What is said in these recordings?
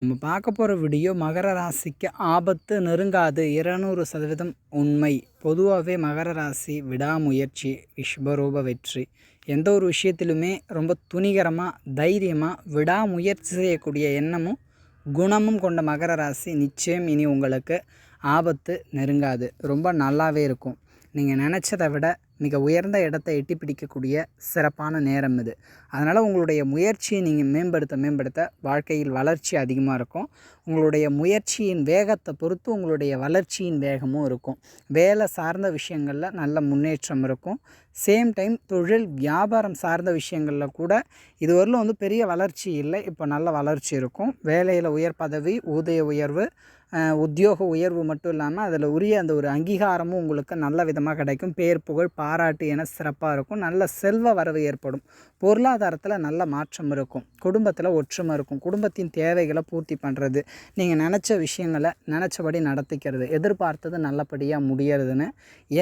நம்ம பார்க்க போகிற வீடியோ மகர ராசிக்கு ஆபத்து நெருங்காது 200% உண்மை. பொதுவாகவே மகர ராசி விடாமுயற்சி, விஸ்வரூப வெற்றி, எந்த ஒரு விஷயத்திலுமே ரொம்ப துணிகரமாக தைரியமாக விடாமுயற்சி செய்யக்கூடிய எண்ணமும் குணமும் கொண்ட மகர ராசி நிச்சயம் இனி உங்களுக்கு ஆபத்து நெருங்காது. ரொம்ப நல்லாவே இருக்கும். நீங்கள் நினச்சதை விட மிக உயர்ந்த இடத்தை எட்டி பிடிக்கக்கூடிய சிறப்பான நேரம் இது. அதனால் உங்களுடைய முயற்சியை நீங்கள் மேம்படுத்த வாழ்க்கையில் வளர்ச்சி அதிகமாக இருக்கும். உங்களுடைய முயற்சியின் வேகத்தை பொறுத்து உங்களுடைய வளர்ச்சியின் வேகமும் இருக்கும். வேலை சார்ந்த விஷயங்களில் நல்ல முன்னேற்றம் இருக்கும். சேம் டைம் தொழில் வியாபாரம் சார்ந்த விஷயங்களில் கூட இதுவரையிலும் பெரிய வளர்ச்சி இல்லை, இப்போ நல்ல வளர்ச்சி இருக்கும். வேலையில் உயர் பதவி, ஊதிய உயர்வு, உத்தியோக உயர்வு மட்டும் இல்லாமல் அதில் உரிய அந்த ஒரு அங்கீகாரமும் உங்களுக்கு நல்ல விதமாக கிடைக்கும். பேர் புகழ் பாராட்டு என சிறப்பாக இருக்கும். நல்ல செல்வ வரவு ஏற்படும். பொருளாதாரத்தில் நல்ல மாற்றம் இருக்கும். குடும்பத்தில் ஒற்றுமை இருக்கும். குடும்பத்தின் தேவைகளை பூர்த்தி பண்ணுறது, நீங்கள் நினச்ச விஷயங்களை நினச்சபடி நடத்திக்கிறது, எதிர்பார்த்தது நல்லபடியாக முடியறதுன்னு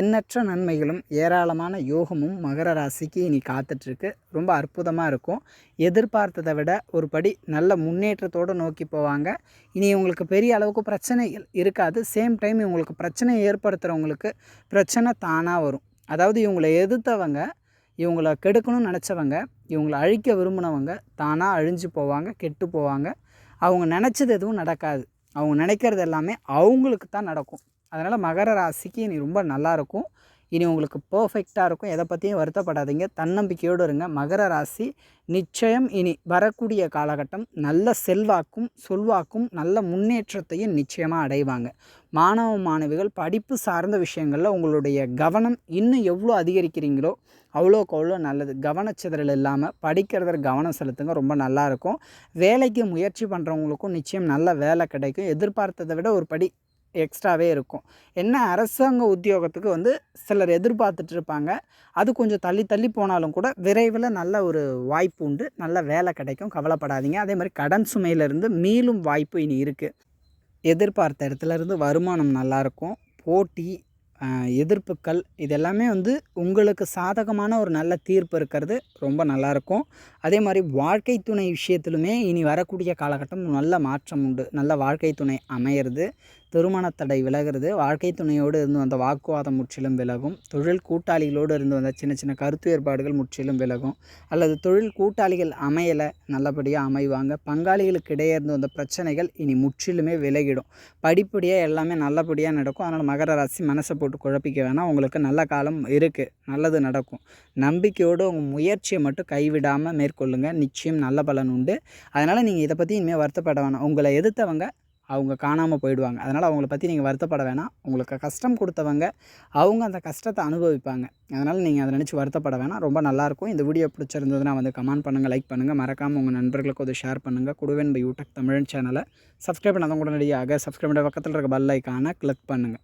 எண்ணற்ற நன்மைகளும் ஏராளமான யோகமும் மகர ராசிக்கு இனி காத்துட்ருக்கு. ரொம்ப அற்புதமாக இருக்கும். எதிர்பார்த்ததை விட ஒரு படி நல்ல முன்னேற்றத்தோடு நோக்கி போவாங்க. இனி உங்களுக்கு பெரிய அளவுக்கு பிரச்சனைகள் இருக்காது. சேம் டைம் இவங்களுக்கு பிரச்சனை ஏற்படுத்துகிறவங்களுக்கு பிரச்சனை தானாக வரும். அதாவது இவங்களை எதிர்த்தவங்க, இவங்கள கெடுக்கணும்னு நினச்சவங்க, இவங்களை அழிக்க விரும்பினவங்க தானாக அழிஞ்சு போவாங்க, கெட்டு போவாங்க. அவங்க நினச்சது எதுவும் நடக்காது. அவங்க நினைக்கிறது எல்லாமே அவங்களுக்கு தான் நடக்கும். அதனால் மகர ராசிக்கு இனி ரொம்ப நல்லாயிருக்கும். இனி உங்களுக்கு பர்ஃபெக்டாக இருக்கும். எதை பற்றியும் வருத்தப்படாதீங்க. தன்னம்பிக்கையோடு இருங்க. மகர ராசி நிச்சயம் இனி வரக்கூடிய காலகட்டம் நல்ல செல்வாக்கும் சொல்வாக்கும் நல்ல முன்னேற்றத்தையும் நிச்சயமாக அடைவாங்க. மாணவ மாணவிகள் படிப்பு சார்ந்த விஷயங்களில் உங்களுடைய கவனம் இன்னும் எவ்வளோ அதிகரிக்கிறீங்களோ அவ்வளோக்கு அவ்வளோ நல்லது. கவனச்சிதறல் இல்லாமல் படிக்கிறதுல கவனம் செலுத்துங்க. ரொம்ப நல்லாயிருக்கும். வேலைக்கு முயற்சி பண்ணுறவங்களுக்கும் நிச்சயம் நல்ல வேலை கிடைக்கும். எதிர்பார்த்ததை விட ஒரு படி எக்ஸ்ட்ராவே இருக்கும். என்ன அரசாங்க உத்தியோகத்துக்கு சிலர் எதிர்பார்த்துட்டு இருப்பாங்க. அது கொஞ்சம் தள்ளி தள்ளி போனாலும் கூட விரைவில் நல்ல ஒரு வாய்ப்பு உண்டு. நல்ல வேலை கிடைக்கும். கவலைப்படாதீங்க. அதே மாதிரி கடன் சுமையிலிருந்து மீளும் வாய்ப்பு இனி இருக்குது. எதிர்பார்த்த இடத்துலேருந்து வருமானம் நல்லாயிருக்கும். போட்டி, எதிர்ப்புக்கள் இதெல்லாமே உங்களுக்கு சாதகமான ஒரு நல்ல தீர்ப்பு இருக்கிறது ரொம்ப நல்லாயிருக்கும். அதே மாதிரி வாழ்க்கை துணை விஷயத்திலுமே இனி வரக்கூடிய காலகட்டம் நல்ல மாற்றம் உண்டு. நல்ல வாழ்க்கை துணை அமையிறது, திருமண தடை விலகிறது, வாழ்க்கை துணையோடு இருந்து வந்த வாக்குவாதம் முற்றிலும் விலகும், தொழில் கூட்டாளிகளோடு இருந்து வந்த சின்ன சின்ன கருத்து வேறுபாடுகள் முற்றிலும் விலகும், அல்லது தொழில் கூட்டாளிகள் அமையலை நல்லபடியாக அமைவாங்க. பங்காளிகளுக்கு இடையே இருந்து வந்த பிரச்சனைகள் இனி முற்றிலுமே விலகிடும். படிப்படியாக எல்லாமே நல்லபடியாக நடக்கும். அதனால் மகர ராசி மனசை போட்டு குழப்பிக்க வேணாம். உங்களுக்கு நல்ல காலம் இருக்குது. நல்லது நடக்கும். நம்பிக்கையோடு உங்கள் முயற்சியை மட்டும் கைவிடாமல் மேற்கொள்ளுங்கள். நிச்சயம் நல்ல பலன் உண்டு. அதனால் நீங்கள் இதை பற்றி இனிமேல் வருத்தப்பட வேணாம். உங்களை எதிர்த்தவங்க அவங்க காணாமல் போயிடுவாங்க. அதனால் அவங்கள பற்றி நீங்கள் வருத்தப்பட வேணாம். உங்களுக்கு கஷ்டம் கொடுத்தவங்க அவங்க அந்த கஷ்டத்தை அனுபவிப்பாங்க. அதனால் நீங்கள் அதை நினச்சி வருத்தப்பட வேணாம். ரொம்ப நல்லாயிருக்கும். இந்த வீடியோ பிடிச்சிருந்ததுன்னா கமெண்ட் பண்ணுங்கள், லைக் பண்ணுங்கள். மறக்காமல் உங்கள் நண்பர்களுக்கு ஷேர் பண்ணுங்கள். குடுவன் பை யூடியூப் தமிழ் சேனலை சப்ஸ்கிரைப் பண்ணாதவங்க உடனடியாக சப்ஸ்கிரைப் பண்ண பக்கத்தில் இருக்க பெல் ஐக்கானை கிளிக் பண்ணுங்கள்.